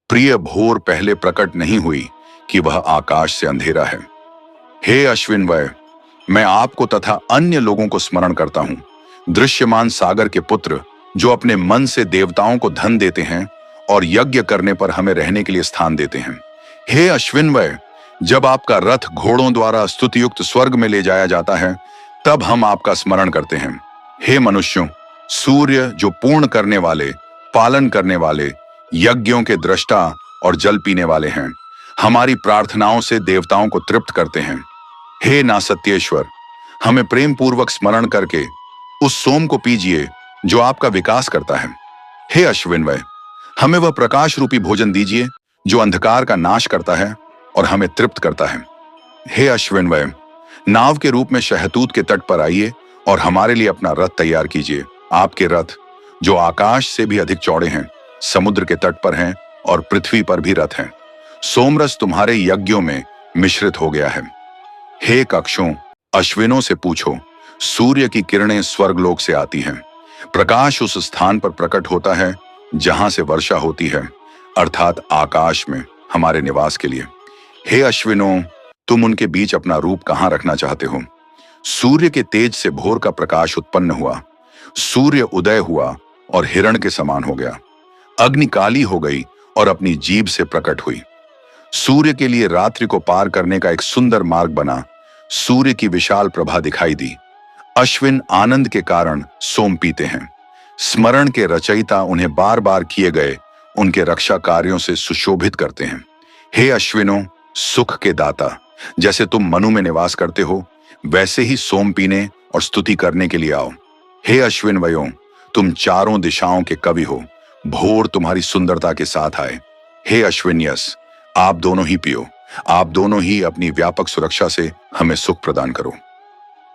प्रिय भोर पहले प्रकट नहीं हुई कि वह आकाश से अंधेरा है। हे अश्विन वय, मैं आपको तथा अन्य लोगों को स्मरण करता हूं, दृश्यमान सागर के पुत्र, जो अपने मन से देवताओं को धन देते हैं और यज्ञ करने पर हमें रहने के लिए स्थान देते हैं। हे अश्विन वय, जब आपका रथ घोड़ों द्वारा स्तुतियुक्त स्वर्ग में ले जाया जाता है, तब हम आपका स्मरण करते हैं। हे मनुष्यों, सूर्य जो पूर्ण करने वाले, पालन करने वाले, यज्ञों के दृष्टा और जल पीने वाले हैं, हमारी प्रार्थनाओं से देवताओं को तृप्त करते हैं। हे नासत्येश्वर, हमें प्रेम पूर्वक स्मरण करके उस सोम को पीजिए जो आपका विकास करता है। हे अश्विनवय, हमें वह प्रकाश रूपी भोजन दीजिए जो अंधकार का नाश करता है और हमें तृप्त करता है। हे अश्विनवय, नाव के रूप में शहतूत के तट पर आइए और हमारे लिए अपना रथ तैयार कीजिए। आपके रथ, जो आकाश से भी अधिक चौड़े हैं, समुद्र के तट पर हैं और पृथ्वी पर भी रथ हैं। सोमरस तुम्हारे यज्ञों में मिश्रित हो गया है। हे कक्षों, अश्विनों से पूछो, सूर्य की किरणें स्वर्गलोक से आती हैं। प्रकाश उस स्थान पर प्रकट होता है जहां से वर्षा होती है, अर्थात आकाश में हमारे निवास के लिए। हे अश्विनों, तुम उनके बीच अपना रूप कहां रखना चाहते हो? सूर्य के तेज से भोर का प्रकाश उत्पन्न हुआ। सूर्य उदय हुआ और हिरण के समान हो गया। अग्नि काली हो गई और अपनी जीभ से प्रकट हुई। सूर्य के लिए रात्रि को पार करने का एक सुंदर मार्ग बना। सूर्य की विशाल प्रभा दिखाई दी। अश्विन आनंद के कारण सोम पीते हैं। स्मरण के रचयिता उन्हें बार बार किए गए उनके रक्षा कार्यों से सुशोभित करते हैं। हे अश्विनों, सुख के दाता, जैसे तुम मनु में निवास करते हो, वैसे ही सोम पीने और स्तुति करने के लिए आओ। हे अश्विन वयों, तुम चारों दिशाओं के कवि हो। भोर तुम्हारी सुंदरता के साथ आए। हे अश्विन्यस, आप दोनों ही पियो। आप दोनों ही अपनी व्यापक सुरक्षा से हमें सुख प्रदान करो।